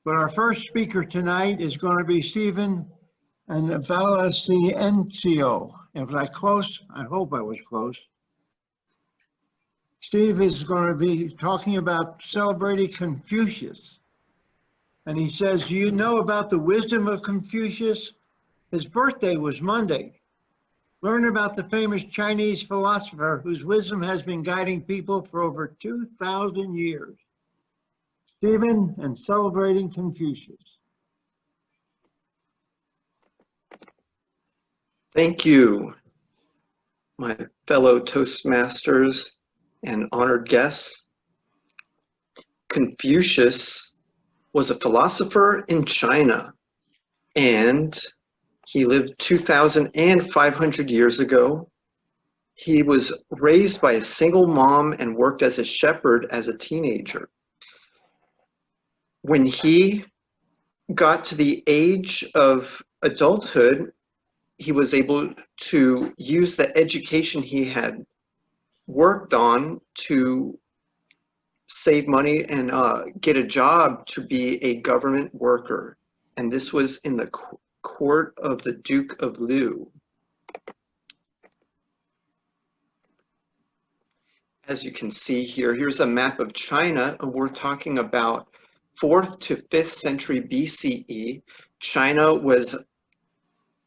But our first speaker tonight is going to be Stephan and Villavicencio. If I was close, I hope I was close. Steve is going to be talking about celebrating Confucius. And he says, do you know about the wisdom of Confucius? His birthday was Monday. Learn about the famous Chinese philosopher whose wisdom has been guiding people for over 2,000 years. Stephan and celebrating Confucius. Thank you, my fellow Toastmasters and honored guests. Confucius was a philosopher in China, and he lived 2,500 years ago. He was raised by a single mom and worked as a shepherd as a teenager. When he got to the age of adulthood, he was able to use the education he had worked on to save money and get a job to be a government worker. And this was in the court of the Duke of Liu. As you can see here, here's a map of China, and we're talking about 4th to 5th century BCE. China was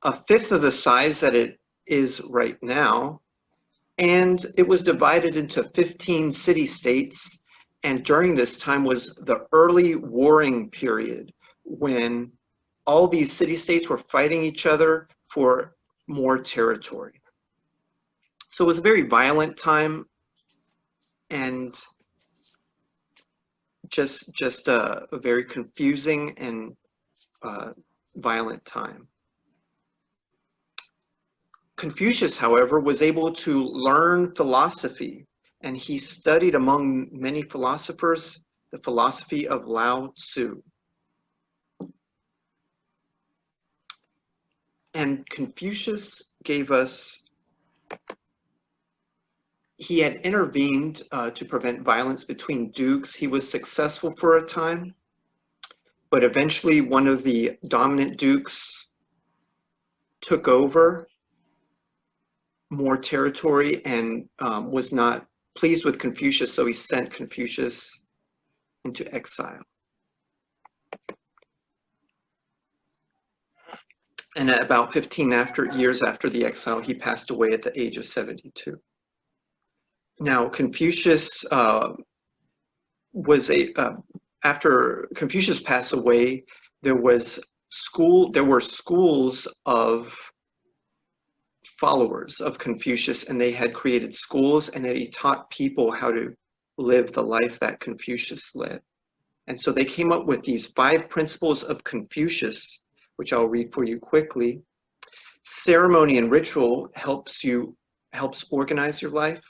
a fifth of the size that it is right now, and it was divided into 15 city-states, and during this time was the early warring period when all these city-states were fighting each other for more territory. So it was a very violent time and just a very confusing and violent time. Confucius, however, was able to learn philosophy, and he studied among many philosophers the philosophy of Lao Tzu. And Confucius gave us, he had intervened to prevent violence between dukes. He was successful for a time, but eventually one of the dominant dukes took over more territory and was not pleased with Confucius, so he sent Confucius into exile. And at about 15 years after the exile, he passed away at the age of 72. Now, Confucius after Confucius passed away, there were schools of followers of Confucius, and they had created schools, and they taught people how to live the life that Confucius led. And so they came up with these 5 principles of Confucius, which I'll read for you quickly. Ceremony and ritual helps organize your life.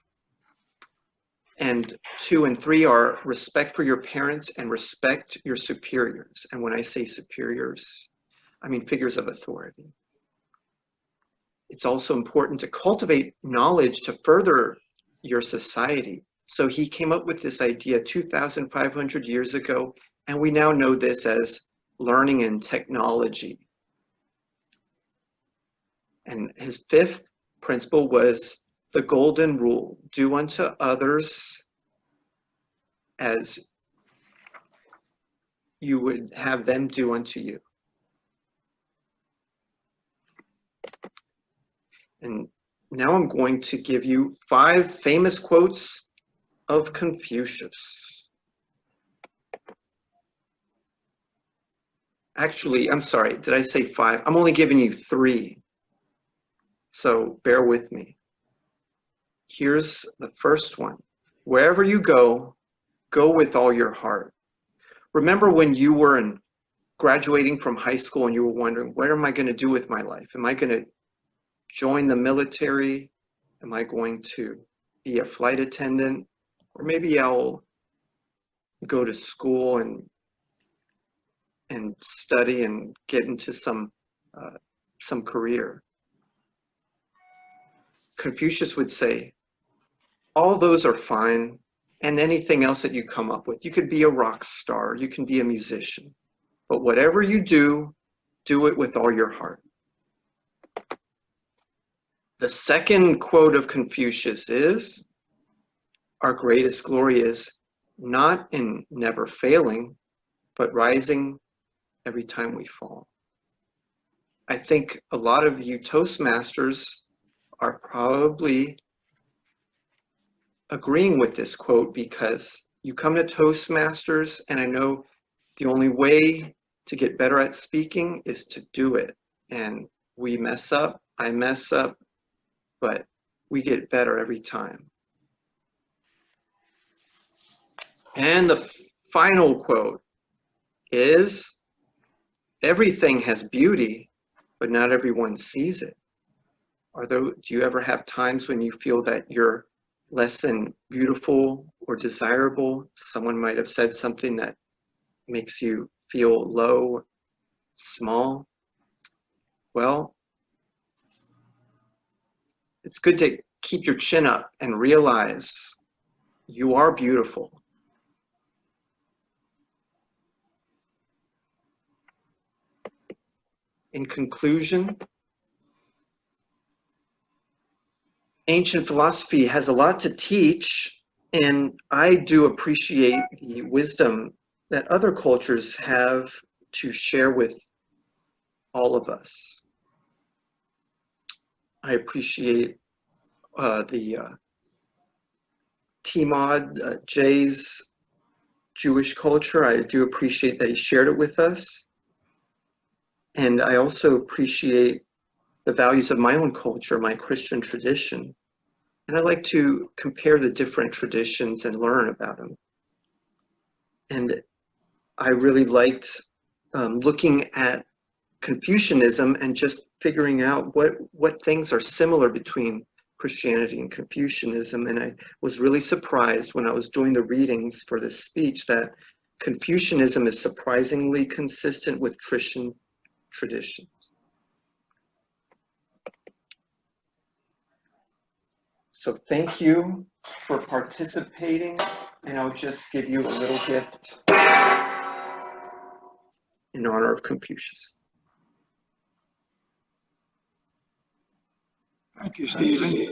And 2 and 3 are respect for your parents and respect your superiors. And when I say superiors, I mean figures of authority. It's also important to cultivate knowledge to further your society. So he came up with this idea 2,500 years ago, and we now know this as learning and technology. And his 5th principle was the golden rule: do unto others as you would have them do unto you. And now I'm going to give you 5 famous quotes of Confucius. Actually, I'm sorry, did I say 5? I'm only giving you 3. So bear with me. Here's the first one. Wherever you go, go with all your heart. Remember when you were graduating from high school and you were wondering, what am I going to do with my life? Am I going to join the military? Am I going to be a flight attendant? Or maybe I'll go to school and study and get into some career. Confucius would say, all those are fine, and anything else that you come up with. You could be a rock star, you can be a musician. but whatever you do, do it with all your heart. The second quote of Confucius is, our greatest glory is not in never failing, but rising every time we fall. I think a lot of you Toastmasters are probably agreeing with this quote because you come to Toastmasters, and I know the only way to get better at speaking is to do it. And we mess up, I mess up, but we get better every time. And the final quote is, everything has beauty, but not everyone sees it. Do you ever have times when you feel that you're less than beautiful or desirable? Someone might have said something that makes you feel low, small. Well, it's good to keep your chin up and realize you are beautiful. In conclusion, ancient philosophy has a lot to teach, and I do appreciate the wisdom that other cultures have to share with all of us. I appreciate the T-Mod, Jay's Jewish culture. I do appreciate that he shared it with us. And I also appreciate the values of my own culture, my Christian tradition. And I like to compare the different traditions and learn about them. And I really liked looking at Confucianism and just figuring out what things are similar between Christianity and Confucianism. And I was really surprised when I was doing the readings for this speech that Confucianism is surprisingly consistent with Christian traditions. So thank you for participating, and I'll just give you a little gift in honor of Confucius. Thank you, Stephen.